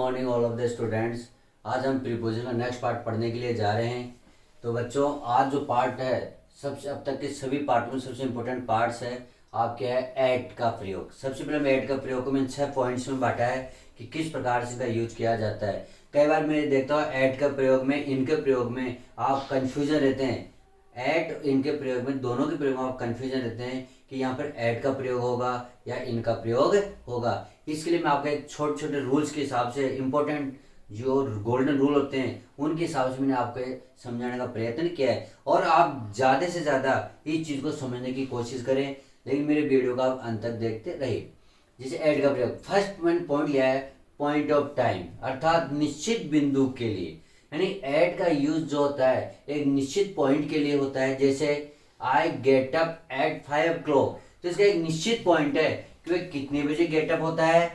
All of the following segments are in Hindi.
Morning all of the students. आज हम प्रीपोजिशन का नेक्स्ट पार्ट पढ़ने के लिए जा रहे हैं। तो बच्चों, आज जो पार्ट है सबसे अब तक के सभी पार्ट में सबसे इम्पोर्टेंट पार्ट्स है आपके है एट का प्रयोग। सबसे पहले मैं एट का प्रयोग को मैंने 6 पॉइंट्स में बांटा है कि किस प्रकार से इसका यूज किया जाता है। कई बार मैं देखता हूँ एट का प्रयोग में, इनके प्रयोग में आप कंफ्यूजन रहते हैं। एट इनके प्रयोग में, दोनों के प्रयोग में आप कंफ्यूजन रहते हैं कि यहाँ पर एट का प्रयोग होगा या इनका प्रयोग होगा। इसके लिए मैं आपको एक छोटे छोटे रूल्स के हिसाब से, इम्पोर्टेंट जो गोल्डन रूल होते हैं उनके हिसाब से मैंने आपको समझाने का प्रयत्न किया है। और आप ज़्यादा से ज़्यादा इस चीज़ को समझने की कोशिश करें, लेकिन मेरे वीडियो का आप अंत तक देखते रहिए। जैसे एट का प्रयोग, फर्स्ट मैंने पॉइंट लिया है पॉइंट ऑफ टाइम, अर्थात निश्चित बिंदु के लिए। यानी एट का यूज जो होता है एक निश्चित पॉइंट के लिए होता है। जैसे I get up at 5 o'clock, तो इसका एक निश्चित पॉइंट है कि वह कितने बजे गेटअप होता है,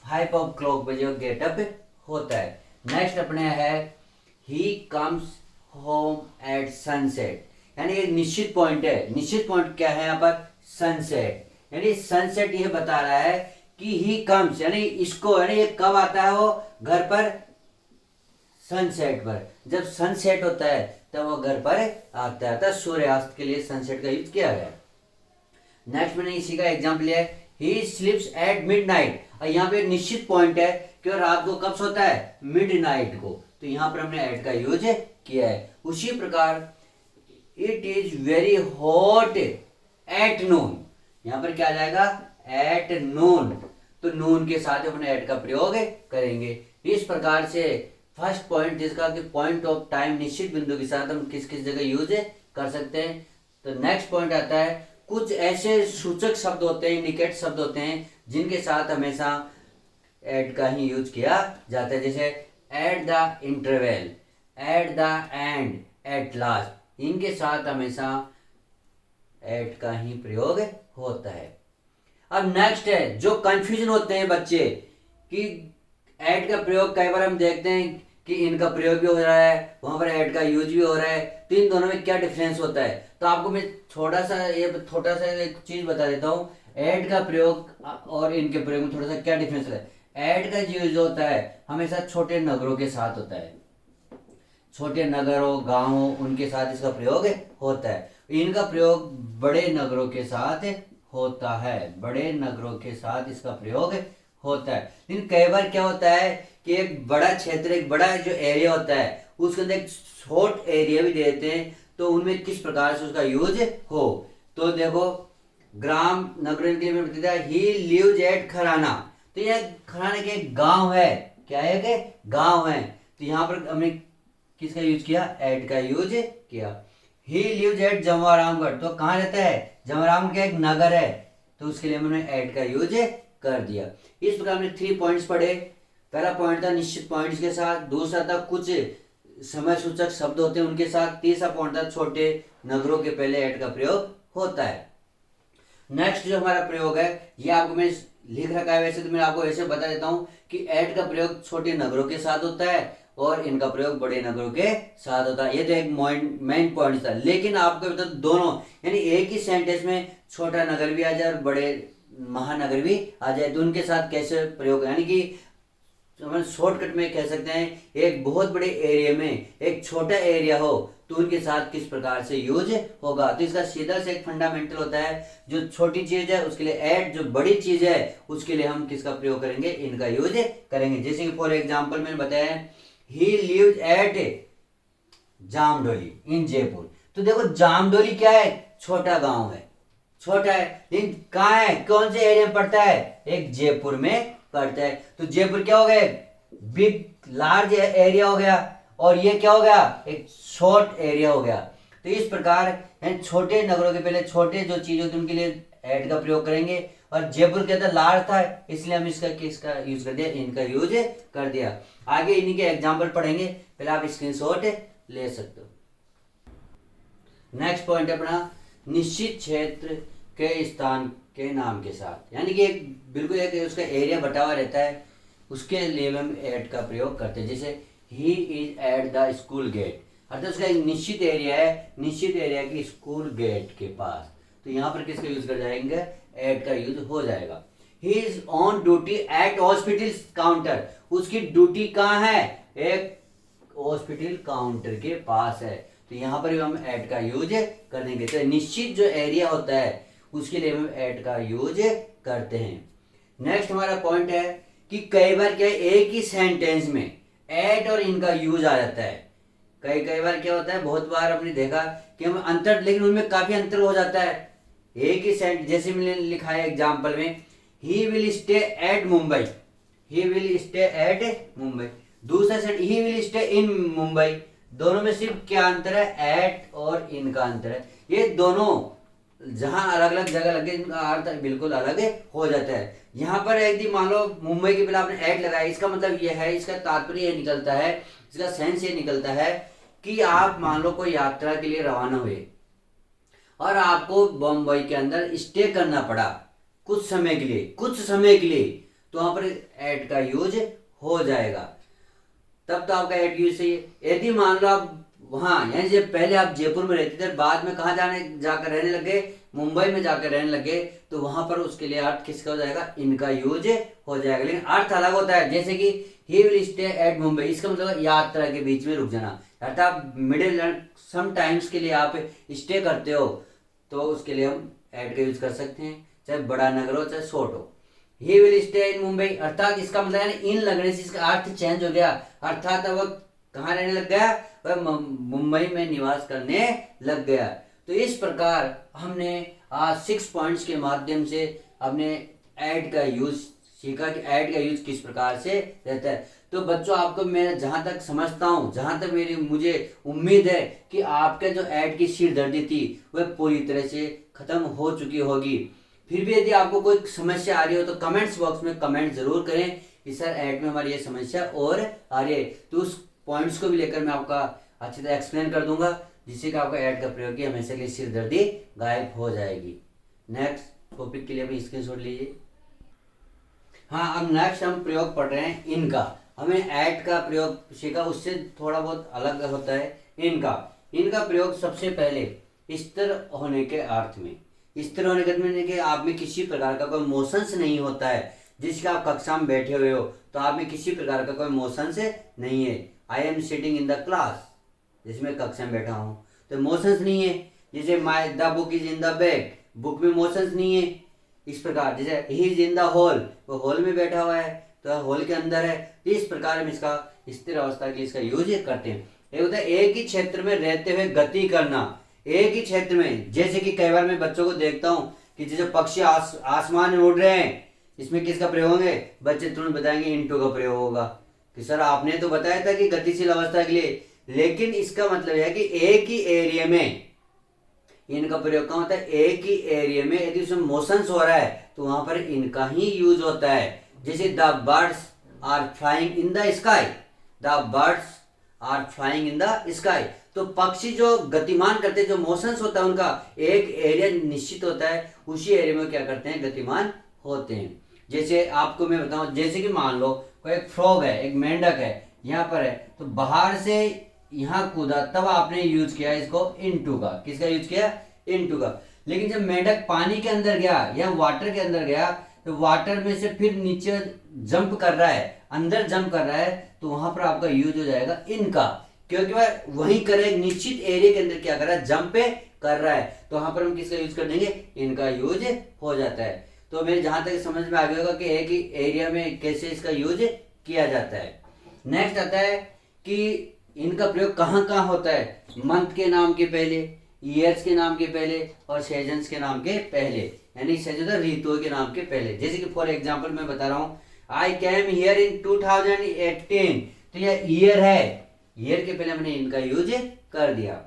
5 o'clock बजे गेटअप होता है। नेक्स्ट अपने है he comes home at sunset, यानी एक निश्चित पॉइंट है। निश्चित पॉइंट क्या है यहाँ पर, सनसेट। यानी सनसेट ये बता रहा है कि ही कम्स, यानी इसको, यानी ये कब आता है वो घर पर, सनसेट पर। जब सनसेट होता है तब वो घर पर आता है। सूर्यास्त के लिए सनसेट का यूज किया गया। नेक्स्ट मैंने इसी का एग्जाम्पल लिया है ही स्लीप्स एट मिडनाइट, और यहाँ पे एक निश्चित पॉइंट है कि वो रात को कब सोता है, मिडनाइट को। तो यहाँ पर हमने एट का यूज किया है। उसी प्रकार it is very hot at noon, यहाँ पर क्या आ जाएगा, एट नून। तो नून के साथ अपने एट का प्रयोग करेंगे। इस प्रकार से फर्स्ट पॉइंट जिसका कि पॉइंट ऑफ टाइम, निश्चित बिंदु के साथ हम किस किस जगह यूज कर सकते हैं। तो नेक्स्ट पॉइंट आता है कुछ ऐसे सूचक शब्द होते हैं, इंडिकेट शब्द होते हैं जिनके साथ हमेशा एट का ही यूज किया जाता है। जैसे at the interval, at the end, at last, इनके साथ हमेशा एट का ही प्रयोग होता है। अब नेक्स्ट है जो कंफ्यूजन होते हैं बच्चे कि एट का प्रयोग, कई बार हम देखते हैं कि इनका प्रयोग भी हो रहा है, वहां पर एट का यूज भी हो रहा है, तो इन दोनों में क्या डिफरेंस होता है। तो आपको मैं छोटा सा एक चीज बता देता हूँ, एट का प्रयोग और इनके प्रयोग में थोड़ा सा क्या डिफरेंस होता है। एट का यूज होता है हमेशा छोटे नगरों के साथ होता है, छोटे नगरों, गांवों, उनके साथ इसका प्रयोग होता है। इनका प्रयोग बड़े नगरों के साथ होता है, बड़े नगरों के साथ इसका प्रयोग होता है। लेकिन कई बार क्या होता है कि एक बड़ा क्षेत्र, एक बड़ा जो एरिया होता है उसके अंदर एक शॉर्ट एरिया भी देते हैं, तो उनमें किस प्रकार से उसका यूज हो। तो देखो ग्राम नगर के लिए बताया ही लिव्स एट खराना, तो यह खराना के एक गांव है, क्या है कि गांव है। तो यहाँ पर हमने किसका यूज किया, एट का यूज किया। ही लिव्स एट जवारामगढ़, तो कहाँ रहता है, जवाराम का एक नगर है, तो उसके लिए हमने एट का यूज कर दिया। इस प्रकार हमने 3 पॉइंट्स पढ़े। पहला पॉइंट था निश्चित पॉइंट्स के साथ, दूसरा था कुछ समय सूचक शब्द होते हैं उनके साथ, तीसरा पॉइंट था छोटे नगरों के पहले एट का प्रयोग होता है। नेक्स्ट जो हमारा प्रयोग है ये आपको मैं लिख रखा है, वैसे तो मैं आपको ऐसे बता देता हूँ कि एट का प्रयोग छोटे नगरों के साथ होता है और इनका प्रयोग बड़े नगरों के साथ होता है। ये तो एक मेन पॉइंट था। लेकिन आपको बता दोनों, यानी एक ही सेंटेंस में छोटा नगर भी आ जाए और बड़े महानगर भी आ जाए, तो उनके साथ कैसे प्रयोग, यानी कि शॉर्टकट में कह सकते हैं एक बहुत बड़े एरिया में एक छोटा एरिया हो तो उनके साथ किस प्रकार से यूज होगा। तो इसका सीधा से एक फंडामेंटल होता है, जो छोटी चीज है उसके लिए एट, जो बड़ी चीज है उसके लिए हम किसका प्रयोग करेंगे, इनका यूज करेंगे। जैसे कि फॉर एग्जाम्पल मैंने बताया ही लिव्स एट जामडोली इन जयपुर, तो देखो जामडोली क्या है, छोटा गांव है, छोटा है, लेकिन कहाँ है, कौन से एरिया में पड़ता है, एक जयपुर में पड़ता है। तो जयपुर क्या हो गया, बिग लार्ज एरिया हो गया, और ये क्या हो गया, एक शॉर्ट एरिया हो गया। तो इस प्रकार छोटे नगरों के पहले छोटे जो चीज होती है उनके लिए एट का प्रयोग करेंगे, और जयपुर के अंदर लार्ज था इसलिए हम इसका किसका यूज कर दिया, इनका यूज कर दिया। आगे इन्हीं के एग्जाम्पल पढ़ेंगे, पहले आप स्क्रीनशॉट ले सकते हो। नेक्स्ट पॉइंट अपना निश्चित क्षेत्र के स्थान के नाम के साथ, यानी कि एक बिल्कुल एक उसका एरिया बटा हुआ रहता है, उसके लिए हम एट का प्रयोग करते हैं। जैसे he is at the school gate, अर्थात उसका एक निश्चित एरिया है, निश्चित एरिया की स्कूल गेट के पास, तो यहाँ पर किसका यूज कर जाएंगे, एट का यूज हो जाएगा। He is on duty at hospital counter. उसकी ड्यूटी कहाँ है? एक हॉस्पिटल काउंटर के पास है। तो यहाँ पर भी हम एट का यूज कर देंगे। तो निश्चित जो एरिया होता है उसके लिए हम एट का यूज करते हैं। नेक्स्ट हमारा पॉइंट है कि कई बार क्या है, एक ही सेंटेंस में एट और इन का यूज आ जाता है। कई बार क्या होता है, बहुत बार आपने देखा कि हम अंतर, लेकिन उनमें काफी अंतर हो जाता है। एक ही सेंटेंस, जैसे मैंने लिखा है एग्जाम्पल में, he will stay at Mumbai, he will stay at Mumbai. दूसरा sentence, he will stay in Mumbai. दोनों में सिर्फ क्या अंतर है? एट और इन का अंतर है। ये दोनों जहां अलग अलग जगह लगे, इनका अर्थ बिल्कुल अलग हो जाता है। यहाँ पर यदि मान लो मुंबई के पहले आपने एट लगाया, इसका मतलब यह है, इसका तात्पर्य ये निकलता है, इसका सेंस ये निकलता है कि आप मान लो कोई यात्रा के लिए रवाना हुए और आपको बम्बई के अंदर स्टे करना पड़ा कुछ समय के लिए, तो वहां पर एट का यूज हो जाएगा। तब तो आपका एट यूज सही है। यदि मान लो आप वहां, यानी जब पहले आप जयपुर में रहते थे, बाद में कहाँ जाकर रहने लगे? मुंबई में जाकर रहने लगे, तो वहां पर उसके लिए अर्थ किसका हो जाएगा? इनका यूज हो जाएगा। लेकिन अर्थ अलग होता है। जैसे कि ही विल स्टे एट मुंबई, इसका मतलब यात्रा के बीच में रुक जाना, अर्थात मिडिल सम टाइम्स के लिए आप स्टे करते हो, तो उसके लिए हम एट का यूज कर सकते हैं, चाहे बड़ा नगर हो चाहे शॉर्ट हो। ही विल स्टे इन मुंबई, अर्थात इसका मतलब है इन लगने से इसका अर्थ चेंज हो गया, अर्थात अब कहाँ रहने लग गया? वह मुंबई में निवास करने लग गया। तो इस प्रकार हमने आज 6 पॉइंट्स के माध्यम से अपने ऐड का यूज सीखा कि ऐड का यूज किस प्रकार से रहता है। तो बच्चों, आपको मैं जहां तक समझता हूं, जहां तक मुझे उम्मीद है कि आपके जो ऐड की सिरदर्दी थी वह पूरी तरह से खत्म हो चुकी होगी। फिर भी यदि आपको कोई समस्या आ रही हो तो कमेंट्स बॉक्स में कमेंट जरूर करें कि सर ऐड में हमारी ये समस्या और आ रही है, तो उस पॉइंट्स को भी लेकर मैं आपका अच्छी तरह एक्सप्लेन कर दूंगा, जिससे कि आपका ऐड का प्रयोग किया हमेशा के लिए सिरदर्दी गायब हो जाएगी। नेक्स्ट टॉपिक के लिए भी स्क्रीनशॉट लीजिए। हाँ, अब नेक्स्ट हम प्रयोग पढ़ रहे हैं इनका। हमें ऐड का प्रयोग सीखा, उससे थोड़ा बहुत अलग होता है इनका प्रयोग सबसे पहले स्थिर होने के अर्थ में। स्थिर होने के अर्थ में कि आप में किसी प्रकार का कोई मोशंस नहीं होता है। जिसका आप कक्षा में बैठे हुए हो तो आप में किसी प्रकार का कोई मोशंस नहीं है। I am sitting in the class, जिसमें कक्षा में बैठा हूँ तो मोशंस नहीं है। जैसे my the book is in the bag, book में मोशंस नहीं है। इस प्रकार जैसे he is in the hall, वो हॉल में बैठा हुआ है तो हॉल के अंदर है। तो इस प्रकार हम इसका स्थिर अवस्था के इसका यूज करते हैं। एक होता है एक ही क्षेत्र में रहते हुए गति करना, एक ही क्षेत्र में। जैसे कि कई बार मैं बच्चों को देखता हूँ कि जैसे पक्षी आसमान में उड़ रहे हैं, इसमें किसका प्रयोग होंगे? बच्चे तुरंत बताएंगे इनटू का प्रयोग होगा कि सर आपने तो बताया था कि गतिशील अवस्था के लिए, लेकिन इसका मतलब है कि एक ही एरिया में इनका प्रयोग कहाँ होता है? एक ही एरिया में यदि उसमें मोशंस हो रहा है तो वहां पर इनका ही यूज होता है। जैसे the birds are flying in the sky, the birds are flying in the sky. तो पक्षी जो गतिमान करते हैं, जो मोशंस होता है उनका एक एरिया निश्चित होता है, उसी एरिया में क्या करते हैं? गतिमान होते हैं। जैसे आपको मैं बताऊं, जैसे कि मान लो कोई एक फ्रॉग है, एक मेंढक है, यहाँ पर है, तो बाहर से यहाँ कूदा, तब आपने यूज किया इसको इनटू का। किसका यूज किया? इनटू का। लेकिन जब मेंढक पानी के अंदर गया या वाटर के अंदर गया, तो वाटर में से फिर नीचे जंप कर रहा है, अंदर जंप कर रहा है, तो वहां पर आपका यूज हो जाएगा इनका, क्योंकि वह वहीं कर एक निश्चित एरिया के अंदर क्या कर रहा है? जंप कर रहा है। तो वहां पर हम किसका यूज कर देंगे? इनका यूज हो जाता है। तो मेरे जहां तक समझ में आ गया होगा कि एक ही एरिया में कैसे इसका यूज किया जाता है। नेक्स्ट आता है कि इनका प्रयोग कहाँ कहाँ होता है? मंथ के नाम के पहले, ईयर्स के नाम के पहले और सीजन्स के नाम के पहले, यानी सीजन ऋतुओं के नाम के पहले। जैसे कि फॉर एग्जांपल मैं बता रहा हूँ, आई केम हियर इन 2018, तो यह ईयर है, ईयर के पहले हमने इनका यूज कर दिया।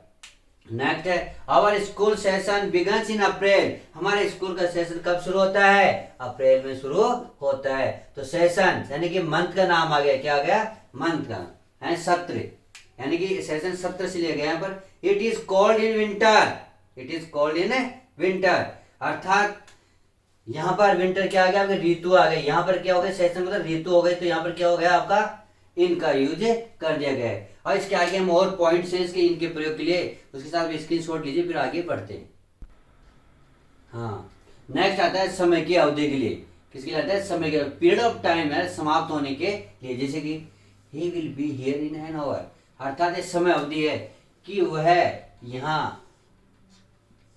नेक्स्ट है आवर स्कूल सेशन बिगन्स इन अप्रैल, हमारे स्कूल का सेशन कब शुरू होता है? अप्रैल में शुरू होता है। तो सेशन यानी कि मंथ का नाम आ गया, क्या आ गया? मंथ का है। सत्र यानी कि सेशन सत्र से लिया गया यहाँ पर। It is called in winter, it is called in winter, अर्थात यहाँ पर विंटर क्या आ गया? आपके ऋतु आ गए। यहाँ पर क्या हो गया? सेशन मतलब ऋतु हो गए, तो यहाँ पर क्या हो गया? आपका इनका यूज कर दिया गया है। और इसके आगे हम और पॉइंट्स हैं इसके इनके प्रयोग के लिए, उसके साथ स्क्रीनशॉट लीजिए, फिर आगे पढ़ते हैं। हाँ, नेक्स्ट आता है समय की अवधि के लिए। किसके लिए आता है? समय के पीरियड ऑफ टाइम है समाप्त होने के लिए। जैसे कि he will be here in an hour, अर्थात ये समय अवधि है कि वह यहाँ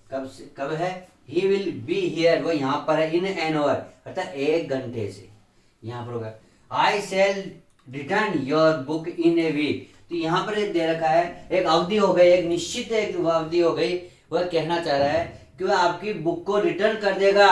कब है? ही विल बी हियर, वो यहाँ पर है, इन एन आवर अर्थात 1 घंटे से यहाँ पर होगा। I shall return your book in a week, तो यहाँ पर दे रखा है एक अवधि हो गई, एक निश्चित एक अवधि हो गई। वह कहना चाह रहा है कि वह आपकी बुक को रिटर्न कर देगा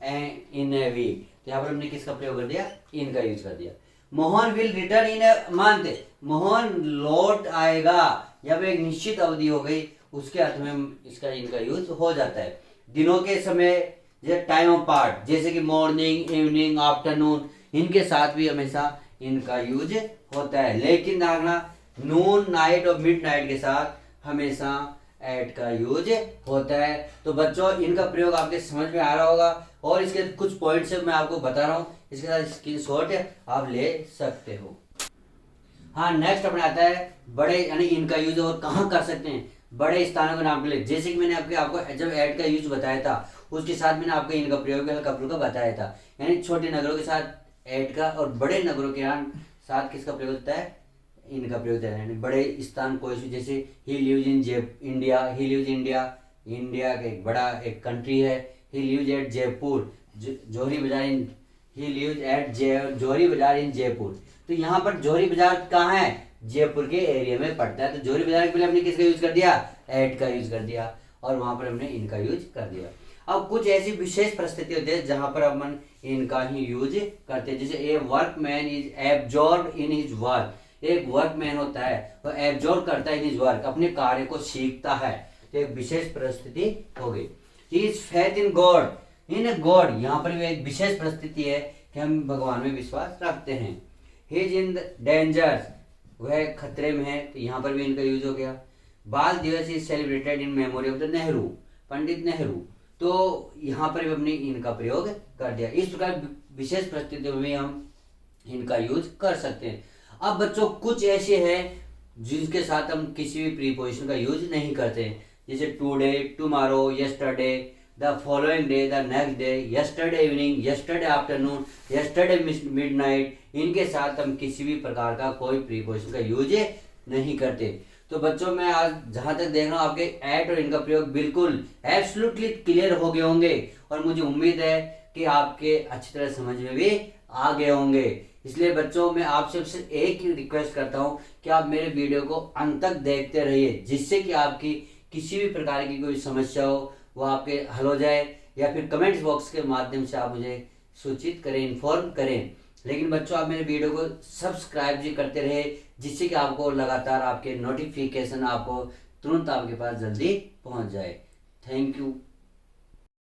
इन ए वीक। तो यहाँ पर हमने किसका प्रयोग कर दिया? इन का यूज कर दिया। Mohan will return in a month, Mohan लौट आएगा, जब एक निश्चित अवधि हो गई उसके अर्थ में इसका इनका यूज हो जाता है। दिनों के समय टाइम ऑफ पार्ट, जैसे कि मॉर्निंग, इवनिंग, आफ्टरनून, इनके साथ भी हमेशा इनका यूज होता है। लेकिन देखना नून, नाइट और मिड नाइट के साथ हमेशा एट का यूज होता है। तो बच्चों इनका प्रयोग आपके समझ में आ रहा होगा और इसके कुछ पॉइंट्स मैं आपको बता रहा हूँ, इसके साथ स्क्रीनशॉट आप ले सकते हो। हाँ, नेक्स्ट अपने आता है बड़े, यानी इनका यूज और कहाँ कर सकते हैं? बड़े स्थानों के नाम के लिए। जैसे कि मैंने आपको जब एट का यूज बताया था उसके साथ मैंने आपको इनका प्रयोग का बताया था, यानी छोटे नगरों के साथ एट का और बड़े नगरों के साथ किसका प्रयोग होता है? इनका प्रयोग होता है। यानी बड़े स्थान कोई सी, जैसे he lives in India, he lives India, India का एक बड़ा एक कंट्री है। He lives at Jaipur, Johari Bazaar in, he lives eight जोहरी बाजार इन जयपुर। तो यहाँ पर जोहरी बाजार कहाँ है? जयपुर के एरिया में पड़ता है। तो जोहरी बाजार के लिए हमने किसका यूज कर दिया? एट का यूज कर दिया और वहां पर हमने इनका यूज कर दिया। अब कुछ ऐसी विशेष परिस्थिति होती है जहां पर हम इनका ही यूज करते हैं। जैसे a workman is absorb in his work, एक वर्कमैन होता है वो एब्जॉर्ब करता है इन हिज वर्क, अपने कार्य को सीखता है। तो एक विशेष परिस्थिति हो गई। He is faith in God, in God, यहाँ पर भी एक विशेष परिस्थिति है कि हम भगवान में विश्वास रखते हैं। ही इज इन डेंजर, वह खतरे में है, तो यहाँ पर भी इनका यूज हो गया। बाल दिवस is celebrated in memory of the Nehru, Pandit Nehru, तो यहाँ पर भी हमने इनका प्रयोग कर दिया। इस प्रकार विशेष परिस्थितियों में हम इनका यूज कर सकते हैं। अब बच्चों कुछ ऐसे हैं जिनके साथ हम किसी भी प्रीपोजिशन का यूज नहीं करते, जैसे today, tomorrow, yesterday, the following day, the next day, yesterday evening, yesterday afternoon, yesterday midnight, इनके साथ हम किसी भी प्रकार का कोई प्रीपोजिशन का यूज नहीं करते। तो बच्चों मैं आज जहां तक देख रहा हूँ आपके एट और इनका प्रयोग बिल्कुल एब्सोल्युटली क्लियर हो गए होंगे और मुझे उम्मीद है कि आपके अच्छी तरह समझ में भी आ गए होंगे। इसलिए बच्चों मैं आपसे सिर्फ एक ही रिक्वेस्ट करता हूँ कि आप मेरे वीडियो को अंत तक देखते रहिए, जिससे कि आपकी किसी भी प्रकार की कोई समस्या हो वो आपके हल हो जाए, या फिर कमेंट्स बॉक्स के माध्यम से आप मुझे सूचित करें, इन्फॉर्म करें। लेकिन बच्चों आप मेरे वीडियो को सब्सक्राइब भी करते रहे, जिससे कि आपको लगातार आपके नोटिफिकेशन आपको तुरंत आपके पास जल्दी पहुंच जाए। Thank you.